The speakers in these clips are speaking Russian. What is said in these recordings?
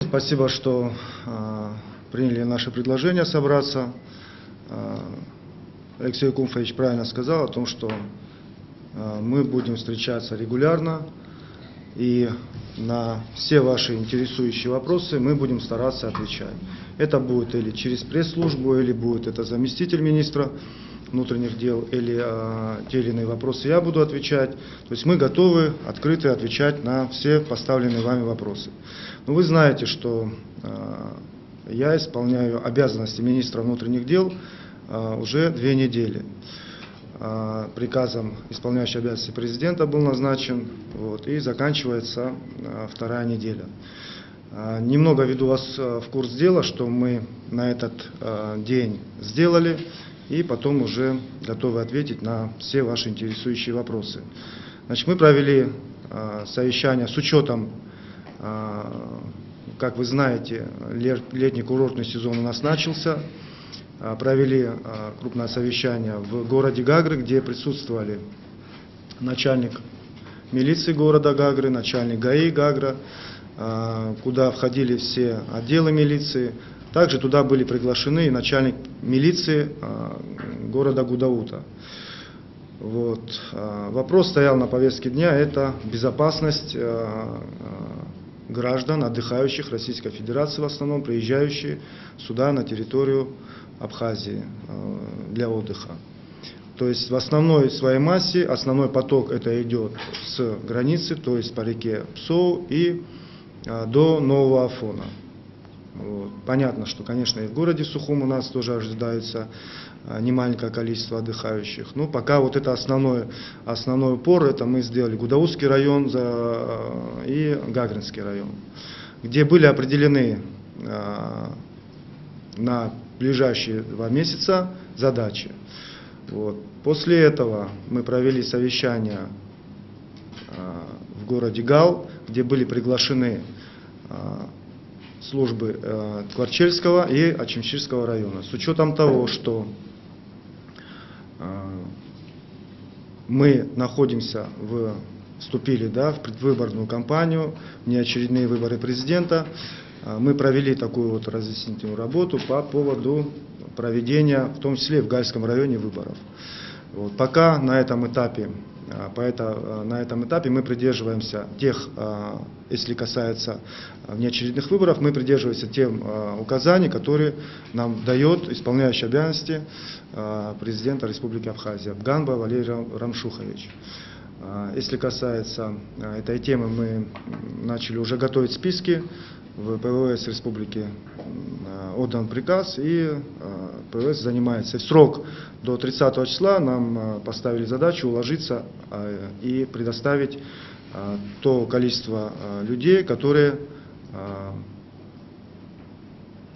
Спасибо, что приняли наше предложение собраться. Алексей Якумфович правильно сказал о том, что мы будем встречаться регулярно, и на все ваши интересующие вопросы мы будем стараться отвечать. Это будет или через пресс-службу, или будет это заместитель министра внутренних дел, или те или иные вопросы я буду отвечать. То есть мы готовы, открыты отвечать на все поставленные вами вопросы. Но вы знаете, что я исполняю обязанности министра внутренних дел уже 2 недели. Приказом исполняющего обязанности президента был назначен, и заканчивается 2-я неделя. Немного введу вас в курс дела, что мы на этот день сделали, и потом уже готовы ответить на все ваши интересующие вопросы. Значит, мы провели совещание с учетом, как вы знаете, летний курортный сезон у нас начался. Провели крупное совещание в городе Гагры, где присутствовали начальник милиции города Гагры, начальник ГАИ Гагра, куда входили все отделы милиции. Также туда были приглашены и начальник милиции города Гудаута. Вопрос стоял на повестке дня, это безопасность граждан, отдыхающих Российской Федерации, в основном приезжающие сюда на территорию Абхазии для отдыха. То есть в основной своей массе основной поток это идет с границы, то есть по реке Псоу и до Нового Афона. Понятно, что, конечно, и в городе Сухум у нас тоже ожидается немаленькое количество отдыхающих. Но пока это основной упор, это мы сделали Гудаутский район и Гагринский район, где были определены на ближайшие 2 месяца задачи. После этого мы провели совещание в городе Гал, где были приглашены службы Ткварчельского и Ачимчирского района. С учетом того, что мы вступили в предвыборную кампанию, неочередные выборы президента, мы провели такую разъяснительную работу по поводу проведения, в том числе и в Гальском районе, выборов. Пока на этом этапе мы придерживаемся тех, если касается внеочередных выборов, мы придерживаемся тем указаний, которые нам дает исполняющий обязанности президента Республики Абхазия Бганба Валерий Рамшухович. Если касается этой темы, мы начали уже готовить списки. В ПВС Республики отдан приказ, и ПВС занимается. В срок до 30 числа нам поставили задачу уложиться и предоставить то количество людей, которые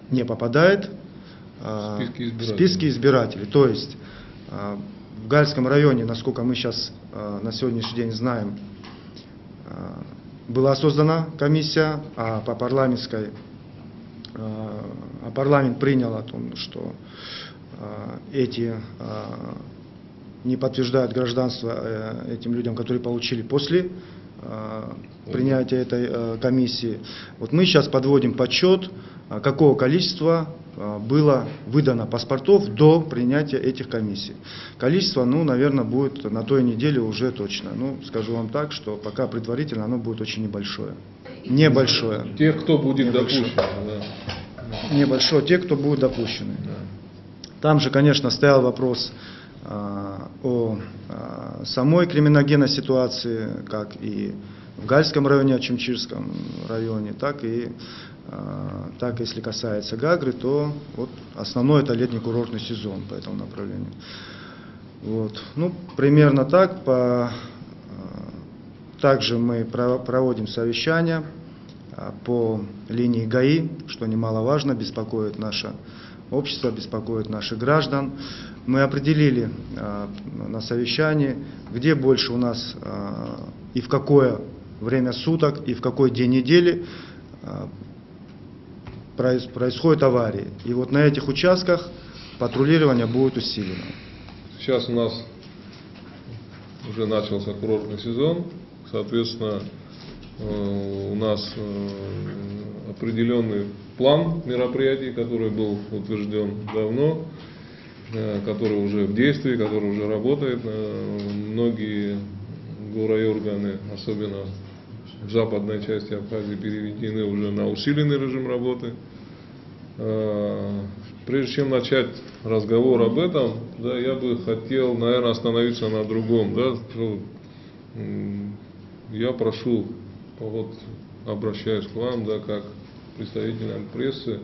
не попадает в списки избирателей. То есть в Гальском районе, насколько мы сейчас на сегодняшний день знаем, была создана комиссия, парламент принял о том, что эти не подтверждают гражданство этим людям, которые получили после принятия этой комиссии. Мы сейчас подводим подсчет, какого количества было выдано паспортов до принятия этих комиссий. Количество, наверное, будет на той неделе уже точно. Скажу вам так, что пока предварительно оно будет очень небольшое. Небольшое. Тех, кто будет допущен. Небольшое, те, кто будут допущены. Там же, конечно, стоял вопрос о самой криминогенной ситуации, как и в Гальском районе, Ачимчирском районе, так если касается Гагры, то основной это летний курортный сезон по этому направлению. Примерно так. Также мы проводим совещания по линии ГАИ, что немаловажно, беспокоит наше общество, беспокоит наших граждан. Мы определили на совещании, где больше у нас и в какое время суток, и в какой день недели происходят аварии. И на этих участках патрулирование будет усилено. Сейчас у нас уже начался курортный сезон, соответственно, у нас определенный план мероприятий, который был утвержден давно, который уже в действии, который уже работает. Многие горорайоны, особенно в западной части Абхазии, переведены уже на усиленный режим работы. Прежде чем начать разговор об этом, да, я бы хотел, наверное, остановиться на другом. Да. Я прошу, вот, обращаюсь к вам, да, как представителям прессы,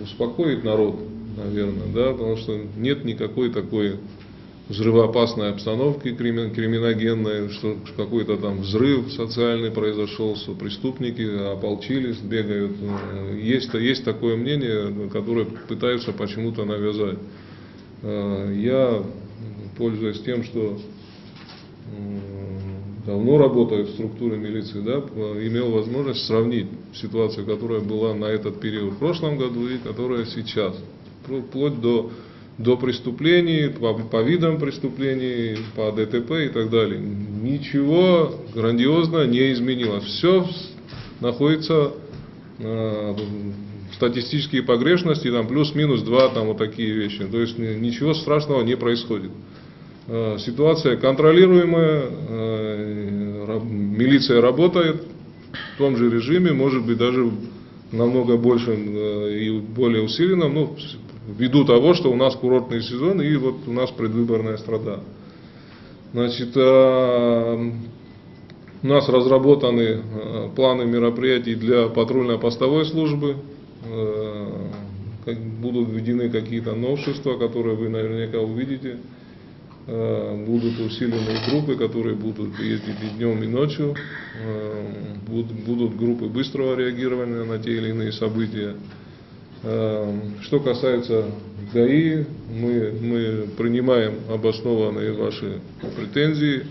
успокоить народ, наверное, да, потому что нет никакой такой взрывоопасной обстановки криминогенной, что какой-то там взрыв социальный произошел, что преступники ополчились, бегают. Есть такое мнение, которое пытаются почему-то навязать. Я, пользуясь тем, что давно работаю в структуре милиции, да, имел возможность сравнить ситуацию, которая была на этот период в прошлом году и которая сейчас, вплоть до преступлений, по видам преступлений, по ДТП и так далее. Ничего грандиозно не изменилось. Все находится в статистические погрешности, там плюс-минус 2, там вот такие вещи. То есть ничего страшного не происходит. Ситуация контролируемая, милиция работает в том же режиме, может быть даже намного больше и более усиленном, ну, ввиду того, что у нас курортный сезон и вот у нас предвыборная страда. Значит, у нас разработаны планы мероприятий для патрульно-постовой службы, будут введены какие-то новшества, которые вы наверняка увидите. Будут усиленные группы, которые будут ездить и днем, и ночью. Будут группы быстрого реагирования на те или иные события. Что касается ГАИ, мы принимаем обоснованные ваши претензии.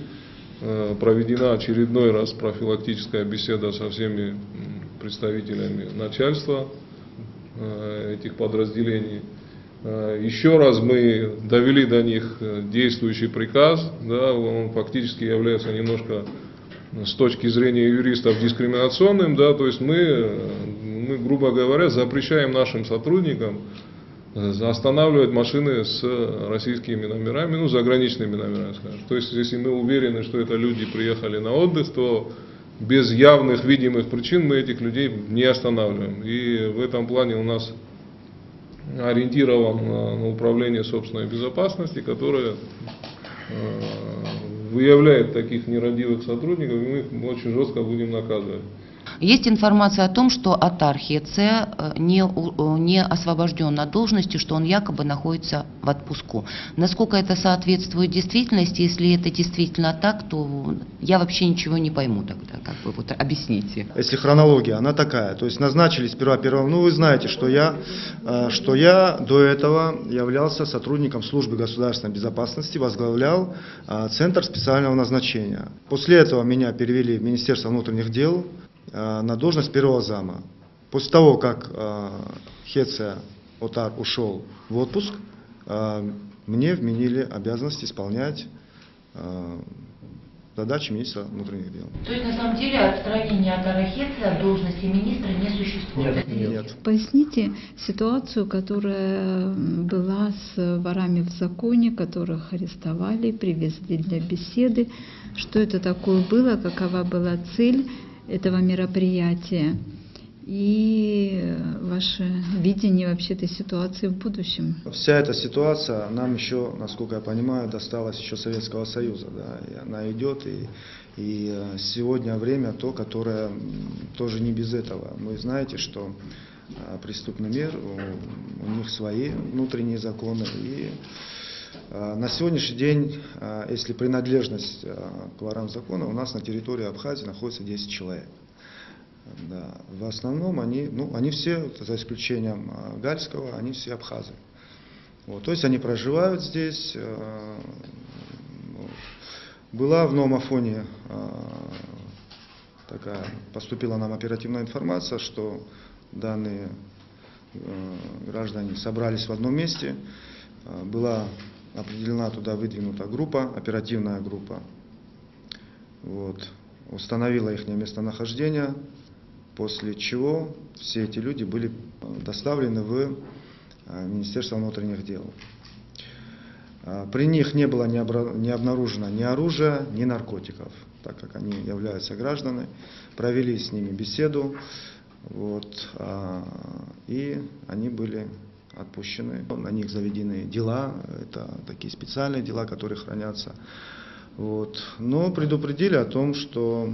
Проведена очередной раз профилактическая беседа со всеми представителями начальства этих подразделений. Еще раз мы довели до них действующий приказ, да, он фактически является немножко с точки зрения юристов дискриминационным, да, то есть мы, грубо говоря, запрещаем нашим сотрудникам останавливать машины с российскими номерами, ну, заграничными номерами, скажем. То есть, если мы уверены, что это люди приехали на отдых, то без явных видимых причин мы этих людей не останавливаем. И в этом плане у нас ориентирован на управление собственной безопасности, которое выявляет таких нерадивых сотрудников, и мы их очень жестко будем наказывать. Есть информация о том, что Атар Хеце не освобожден от должности, что он якобы находится в отпуску. Насколько это соответствует действительности? Если это действительно так, то я вообще ничего не пойму тогда. Как бы вот объясните. Если хронология, она такая. То есть назначили сперва первого. Ну, вы знаете, что я до этого являлся сотрудником службы государственной безопасности, возглавлял Центр специального назначения. После этого меня перевели в Министерство внутренних дел на должность первого зама. После того, как Хеце Отар ушел в отпуск, мне вменили обязанность исполнять задачи министра внутренних дел. То есть, на самом деле, отстранение Атара Хеце от должности министра не существует? Нет. Поясните ситуацию, которая была с ворами в законе, которых арестовали, привезли для беседы. Что это такое было, какова была цель этого мероприятия и ваше видение вообще этой ситуации в будущем? Вся эта ситуация нам еще, насколько я понимаю, досталась еще Советского Союза. Да, и она идет, и сегодня время то, которое тоже не без этого. Вы знаете, что преступный мир, у них свои внутренние законы, и на сегодняшний день, если принадлежность к ворам закона, у нас на территории Абхазии находится 10 человек. Да. В основном они все, за исключением Гальского, они все абхазы. Вот. То есть они проживают здесь. Была в Новом Афоне поступила нам оперативная информация, что данные граждане собрались в одном месте. Была определена туда выдвинута группа, оперативная группа. Вот. установила их местонахождение, после чего все эти люди были доставлены в Министерство внутренних дел. При них не было не обнаружено ни оружия, ни наркотиков, так как они являются гражданами. Провели с ними беседу, вот, и они были отпущены. На них заведены дела, это такие специальные дела, которые хранятся. Вот. Но предупредили о том, что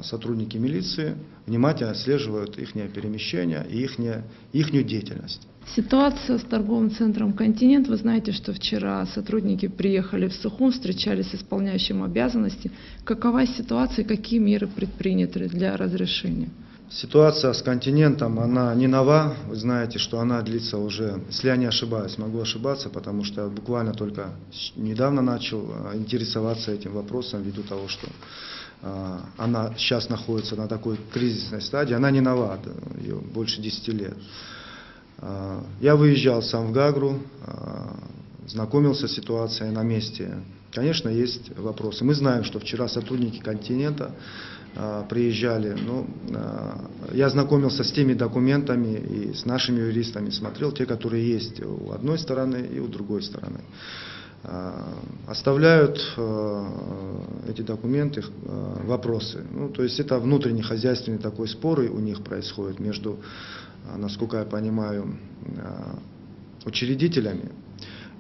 сотрудники милиции внимательно отслеживают их перемещения и их деятельность. Ситуация с торговым центром «Континент». Вы знаете, что вчера сотрудники приехали в Сухум, встречались с исполняющим обязанности. Какова ситуация, какие меры предприняты для разрешения? Ситуация с «Континентом», она не нова. Вы знаете, что она длится уже, если я не ошибаюсь, могу ошибаться, потому что я буквально только недавно начал интересоваться этим вопросом, ввиду того, что она сейчас находится на такой кризисной стадии. Она не нова, ее больше 10 лет. Я выезжал сам в Гагру, знакомился с ситуацией на месте. Конечно, есть вопросы. Мы знаем, что вчера сотрудники «Континента» приезжали. Я знакомился с теми документами и с нашими юристами, смотрел те, которые есть у одной стороны и у другой стороны. Оставляют эти документы вопросы. То есть это внутренний хозяйственный такой спор у них происходит между, насколько я понимаю, учредителями,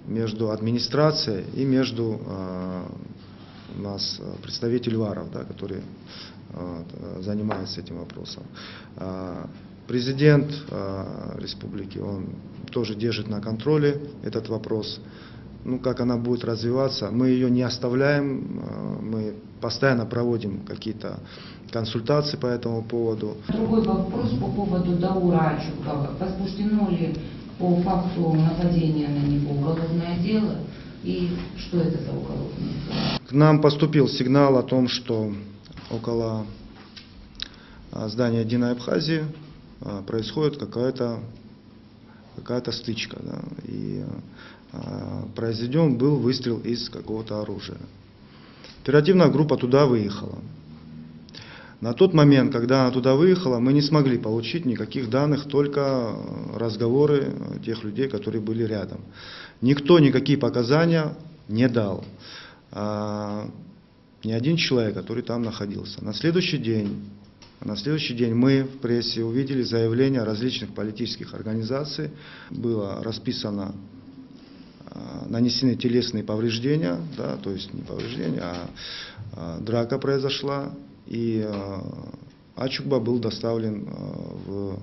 между администрацией и между у нас представитель ВАРов, да, который занимается этим вопросом. Президент республики, он тоже держит на контроле этот вопрос. Как она будет развиваться, мы ее не оставляем, мы постоянно проводим какие-то консультации по этому поводу. Другой вопрос по поводу Даура Ачукбага. Возбуждено ли по факту нападения на него уголовное дело и что это за уголовное дело? К нам поступил сигнал о том, что около здания Единой Абхазии происходит какая-то стычка, да, и произведен был выстрел из какого-то оружия. Оперативная группа туда выехала. На тот момент, когда она туда выехала, мы не смогли получить никаких данных, только разговоры тех людей, которые были рядом. Никто никакие показания не дал. Ни один человек, который там находился. На следующий день мы в прессе увидели заявления различных политических организаций. Было расписано, нанесены телесные повреждения, да, то есть не повреждения, а драка произошла, и Ачукба был доставлен в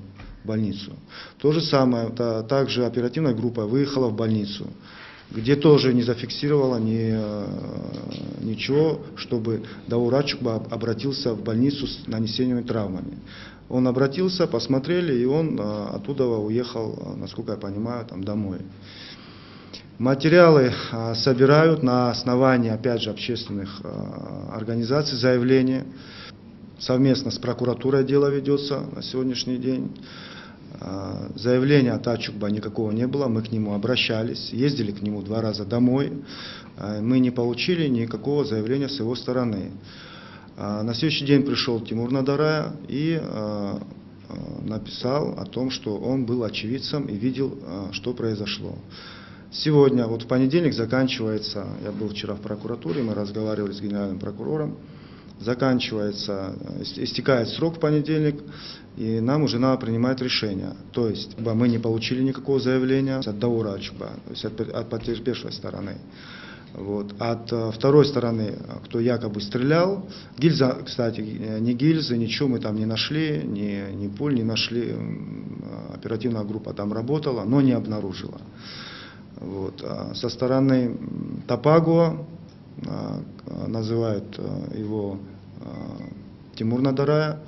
больницу. То же самое, также оперативная группа выехала в больницу, где тоже не зафиксировала ничего, чтобы Даур Ачукба обратился в больницу с нанесенными травмами. Он обратился, посмотрели, и он оттуда уехал, насколько я понимаю, домой. Материалы собирают на основании, опять же, общественных организаций, заявления. Совместно с прокуратурой дело ведется на сегодняшний день. Заявления от Ачукба никакого не было, мы к нему обращались, ездили к нему 2 раза домой. Мы не получили никакого заявления с его стороны. На следующий день пришел Тимур Надарая и написал о том, что он был очевидцем и видел, что произошло. Сегодня, в понедельник заканчивается, я был вчера в прокуратуре, мы разговаривали с генеральным прокурором, истекает срок в понедельник, и нам уже надо принимать решение. То есть мы не получили никакого заявления от Даура Ачукба, то есть от потерпевшей стороны. От второй стороны, кто якобы стрелял, гильза, кстати, ни гильзы, ничего мы там не нашли, ни пуль не нашли, оперативная группа там работала, но не обнаружила. Со стороны Топагуа, называют его Тимур Надарая,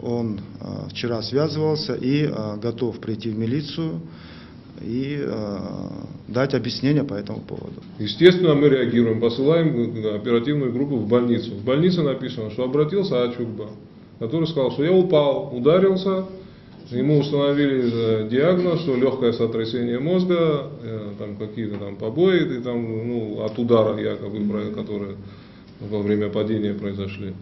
он вчера связывался и готов прийти в милицию и дать объяснение по этому поводу. Естественно, мы реагируем, посылаем оперативную группу в больницу. В больнице написано, что обратился Ачукба, который сказал, что я упал, ударился, Ему установили диагноз, что легкое сотрясение мозга, там какие-то там побои и там, ну, от удара якобы, которые во время падения произошли.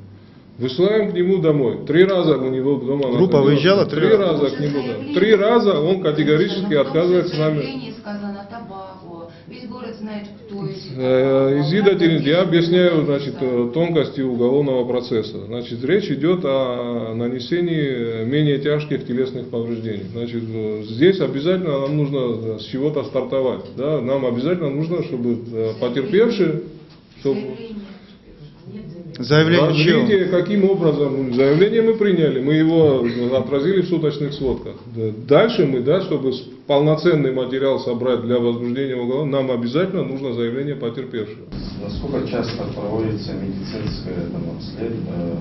Высылаем к нему домой. 3 раза у него дома. Группа выезжала 3 раза к нему. Да. 3 раза он категорически отказывается с нами. Сказано табаку, весь город знает, кто Я объясняю, значит, тонкости уголовного процесса. Значит, речь идет о нанесении менее тяжких телесных повреждений. Значит, здесь обязательно нам нужно с чего-то стартовать. Да? Нам обязательно нужно, чтобы потерпевший, чтобы... Заявление Развитие, каким образом? Заявление мы приняли, мы его отразили в суточных сводках. Дальше мы, да, чтобы полноценный материал собрать для возбуждения уголовного, нам обязательно нужно заявление потерпевшего. Насколько часто проводится медицинское обследование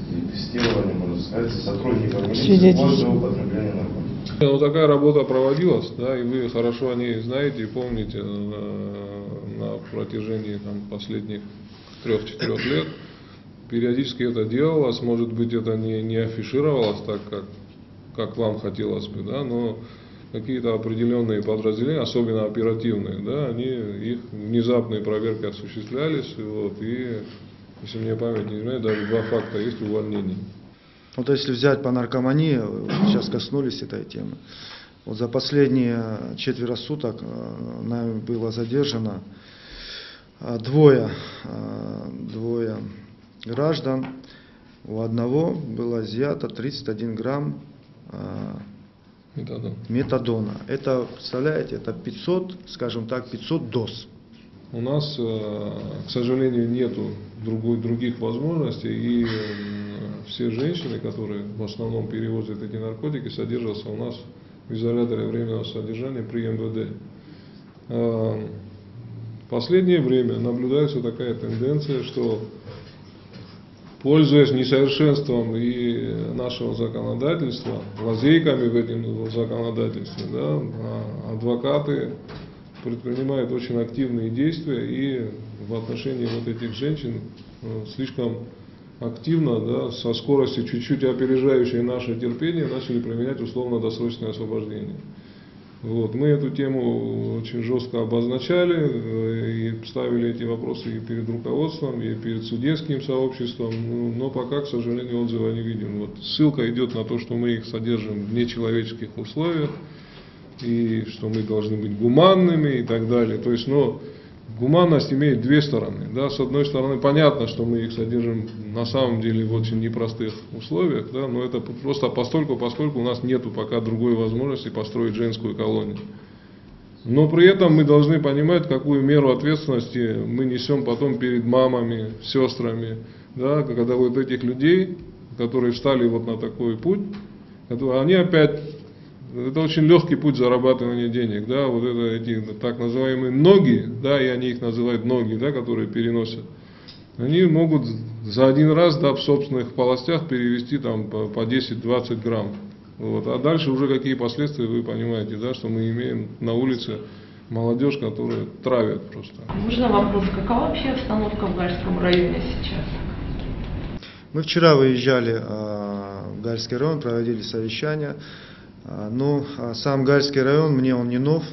и тестирование, можно сказать, сотрудников милиции после употребления наркотиков? Ну, такая работа проводилась, да, и вы хорошо о ней знаете и помните на протяжении там, последних 3-4 лет. Периодически это делалось, может быть, это не афишировалось так, как вам хотелось бы, да, но какие-то определенные подразделения, особенно оперативные, да, их внезапные проверки осуществлялись, вот, и, если мне память не изменяет, даже 2 факта есть увольнений. Вот если взять по наркомании, сейчас коснулись этой темы, вот за последние 4 суток нами было задержано двое граждан, у одного было изъято 31 грамм метадона. Это, представляете, это 500, скажем так, 500 доз. У нас, к сожалению, нету других возможностей, и все женщины, которые в основном перевозят эти наркотики, содержатся у нас в изоляторе временного содержания при МВД. В последнее время наблюдается такая тенденция, что, пользуясь несовершенством и нашего законодательства, лазейками в этом законодательстве, да, адвокаты предпринимают очень активные действия и в отношении вот этих женщин слишком активно, да, со скоростью чуть-чуть опережающей наше терпение, начали применять условно-досрочное освобождение. Вот. Мы эту тему очень жестко обозначали и ставили эти вопросы и перед руководством, и перед судейским сообществом, но пока, к сожалению, отзыва не видим. Вот ссылка идет на то, что мы их содержим в нечеловеческих условиях, и что мы должны быть гуманными и так далее. То есть, гуманность имеет 2 стороны. Да? С одной стороны, понятно, что мы их содержим на самом деле в очень непростых условиях, да? Но это просто поскольку у нас нету пока другой возможности построить женскую колонию. Но при этом мы должны понимать, какую меру ответственности мы несем потом перед мамами, сестрами, да? Когда вот этих людей, которые встали вот на такой путь, они опять... Это очень легкий путь зарабатывания денег, да, вот это эти так называемые ноги, да, и они их называют ноги, да, которые переносят. Они могут за один раз, да, в собственных полостях перевести там по 10-20 грамм. Вот. А дальше уже какие последствия, вы понимаете, да, что мы имеем на улице молодежь, которая травят просто. Можно вопрос, какова вообще обстановка в Гальском районе сейчас? Мы вчера выезжали в Гальский район, проводили совещание. Но сам Гальский район, мне он не нов,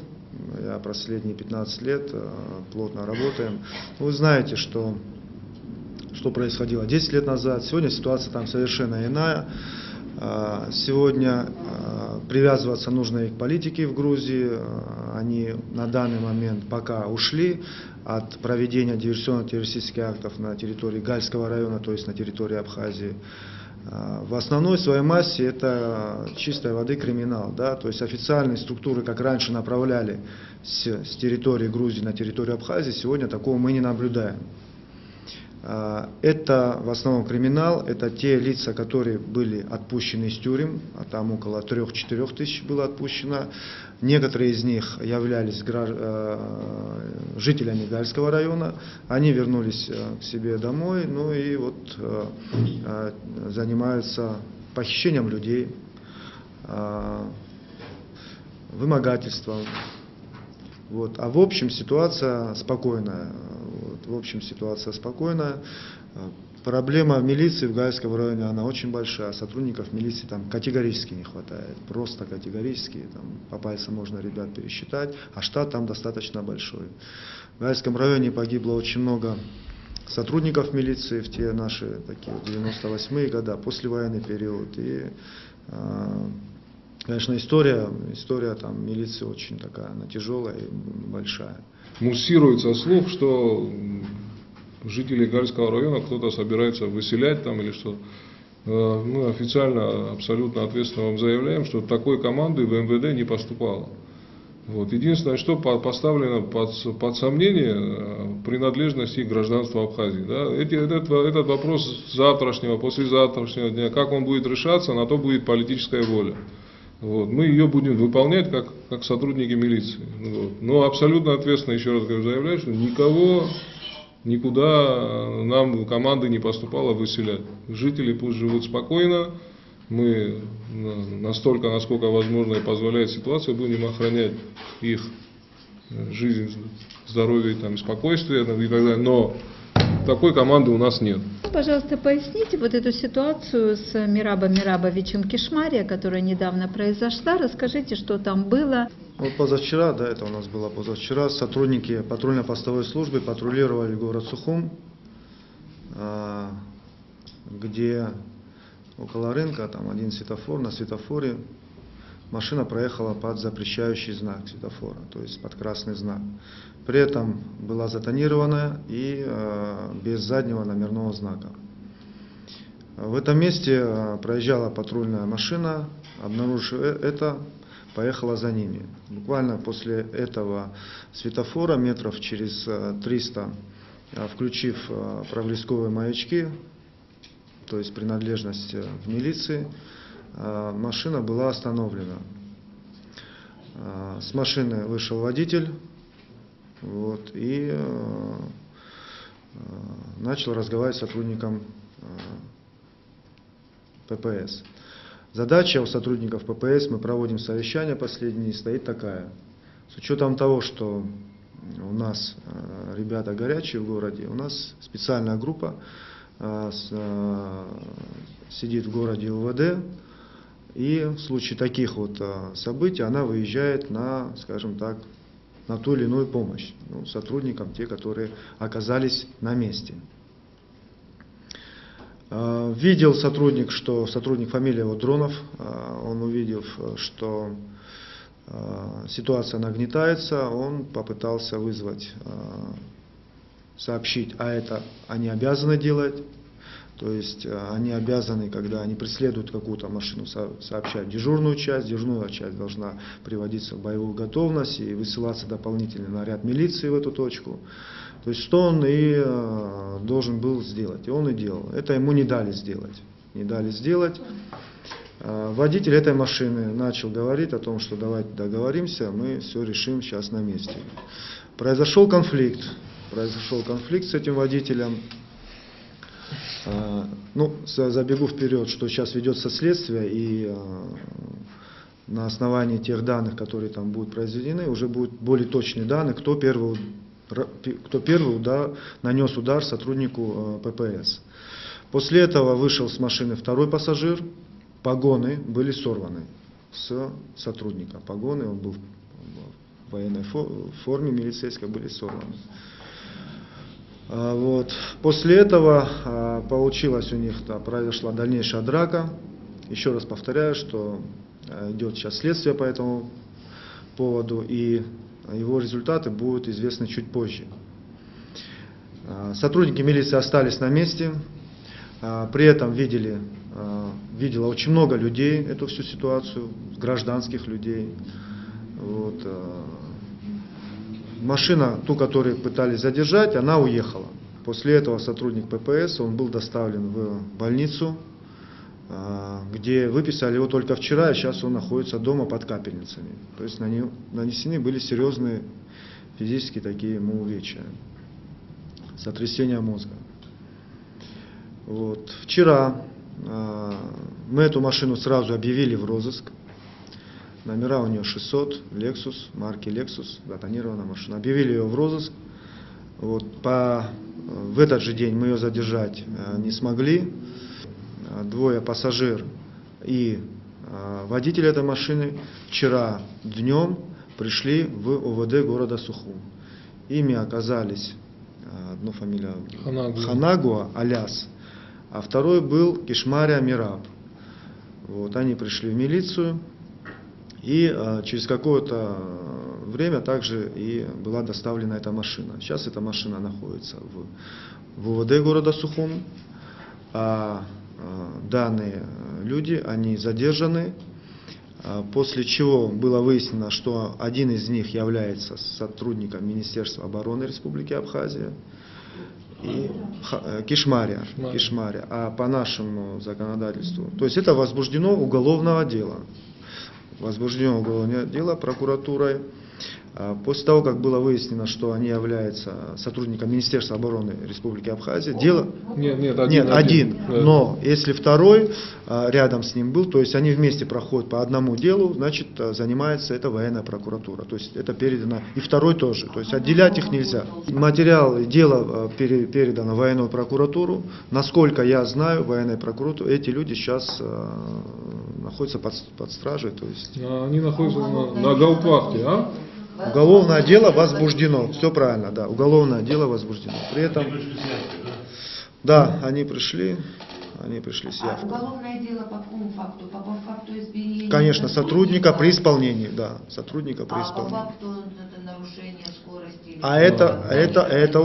я последние 15 лет плотно работаем. Вы знаете, что происходило 10 лет назад, сегодня ситуация там совершенно иная. Сегодня привязываться нужно и к политике в Грузии, они на данный момент пока ушли от проведения диверсионно-террористических актов на территории Гальского района, то есть на территории Абхазии. В основной своей массе это чистой воды криминал, да, то есть официальные структуры, как раньше направляли с территории Грузии на территорию Абхазии, сегодня такого мы не наблюдаем. Это в основном криминал, это те лица, которые были отпущены из тюрем, а там около 3-4 тысяч было отпущено. Некоторые из них являлись жителями Гальского района, они вернулись к себе домой, ну и вот занимаются похищением людей, вымогательством. Вот. А в общем ситуация спокойная. В общем ситуация спокойная. Проблема милиции в Гайском районе, она очень большая. Сотрудников милиции там категорически не хватает. Просто категорически. Там, по пальцам можно ребят пересчитать. А штат там достаточно большой. В Гайском районе погибло очень много сотрудников милиции в те наши такие 98-е годы, послевоенный период. И, конечно, история там милиции очень такая, она тяжелая и большая. Муссируется слух, что жители Гальского района кто-то собирается выселять там или что. Мы официально, абсолютно ответственно вам заявляем, что такой команды в МВД не поступало. Вот. Единственное, что поставлено под сомнение принадлежность их гражданства Абхазии. Да? Этот вопрос завтрашнего, послезавтрашнего дня, как он будет решаться, на то будет политическая воля. Вот. Мы ее будем выполнять как сотрудники милиции. Вот. Но абсолютно ответственно, еще раз говорю, заявляю, что никуда нам команды не поступало выселять. Жители пусть живут спокойно. Мы настолько, насколько возможно и позволяет ситуация, будем охранять их жизнь, здоровье, там, спокойствие и так далее. Но такой команды у нас нет. Пожалуйста, поясните вот эту ситуацию с Мирабом Мирабовичем Кишмария, которая недавно произошла. Расскажите, что там было. Вот позавчера, да, это у нас было позавчера, сотрудники патрульно-постовой службы патрулировали город Сухум, где около рынка, там один светофор, на светофоре машина проехала под запрещающий знак светофора, то есть под красный знак. При этом была затонированная и без заднего номерного знака. В этом месте проезжала патрульная машина, обнаружив это, поехала за ними. Буквально после этого светофора, метров через 300, включив проблесковые маячки, то есть принадлежность к милиции, машина была остановлена. С машины вышел водитель и начал разговаривать с сотрудником ППС. Задача у сотрудников ППС, мы проводим совещания последние, стоит такая. С учетом того, что у нас ребята горячие в городе, у нас специальная группа сидит в городе УВД, и в случае таких вот событий она выезжает на, скажем так, на ту или иную помощь сотрудникам, те, которые оказались на месте. Видел сотрудник, фамилия его Дронов, он увидев, что ситуация нагнетается, он попытался вызвать, сообщить, а это они обязаны делать, то есть они обязаны, когда они преследуют какую-то машину, сообщать дежурную часть, дежурная часть должна приводиться в боевую готовность и высылаться дополнительный наряд милиции в эту точку. То есть что он и должен был сделать, и он и делал. Это ему не дали сделать. Не дали сделать. Водитель этой машины начал говорить о том, что давайте договоримся, мы все решим сейчас на месте. Произошел конфликт с этим водителем. Забегу вперед, что сейчас ведется следствие, и на основании тех данных, которые там будут произведены, уже будут более точные данные, кто первый нанес удар сотруднику ППС. После этого вышел с машины второй пассажир, погоны были сорваны с сотрудника. Погоны, он был в военной форме милицейской, были сорваны. После этого получилось у них, произошла дальнейшая драка. Еще раз повторяю, что идет сейчас следствие по этому поводу, и его результаты будут известны чуть позже. Сотрудники милиции остались на месте, при этом видело очень много людей эту всю ситуацию, гражданских людей. Машина, ту, которую пытались задержать, она уехала. После этого сотрудник ППС, он был доставлен в больницу, где выписали его только вчера, и сейчас он находится дома под капельницами. То есть на него нанесены были серьезные физические такие ему увечья, сотрясение мозга. Вчера мы эту машину сразу объявили в розыск. Номера у нее 600, Lexus, марки Lexus, затонированная машина. Объявили ее в розыск. Вот, в этот же день мы ее задержать не смогли. Двое пассажир и водитель этой машины вчера днем пришли в УВД города Сухум. Ими оказались, одну фамилию Ханагуа Аляс, а второй был Кишмария Мираб. Вот, они пришли в милицию, и через какое-то время также и была доставлена эта машина. Сейчас эта машина находится в УВД города Сухум. А данные люди, они задержаны, после чего было выяснено, что один из них является сотрудником Министерства обороны Республики Абхазия, и Кишмария, а по нашему законодательству, то есть это возбуждено уголовное дело прокуратурой. После того, как было выяснено, что они являются сотрудниками Министерства обороны Республики Абхазия, дело... Нет, один. Да. Но если второй рядом с ним был, то есть они вместе проходят по одному делу, значит, занимается это военная прокуратура. То есть это передано, и второй тоже. То есть отделять их нельзя. Материал дела передано в военную прокуратуру. Насколько я знаю, военная прокуратура, эти люди сейчас находятся под стражей. То есть... Они находятся на гауптвахте, а? Уголовное дело возбуждено, все правильно, да, уголовное дело возбуждено. При этом, да, они пришли с явкой. Уголовное дело по какому факту? По факту избиения? Конечно, сотрудника при исполнении, да, сотрудника при исполнении. По факту нарушения скорости? Это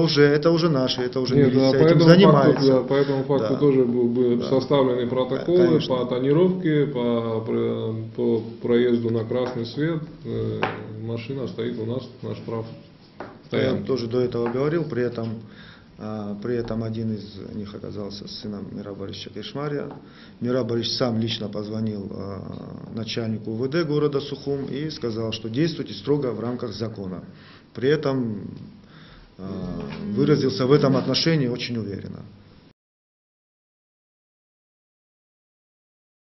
уже наши, это уже нет, милиция да, этим занимается. По этому факту тоже были составлены протоколы, конечно, по тонировке, по проезду на красный свет. Машина стоит у нас на штраф. Я тоже до этого говорил, при этом один из них оказался сыном Мира Борисовича Кишмария. Мира Борисович сам лично позвонил начальнику УВД города Сухум и сказал, что действуйте строго в рамках закона. При этом выразился в этом отношении очень уверенно.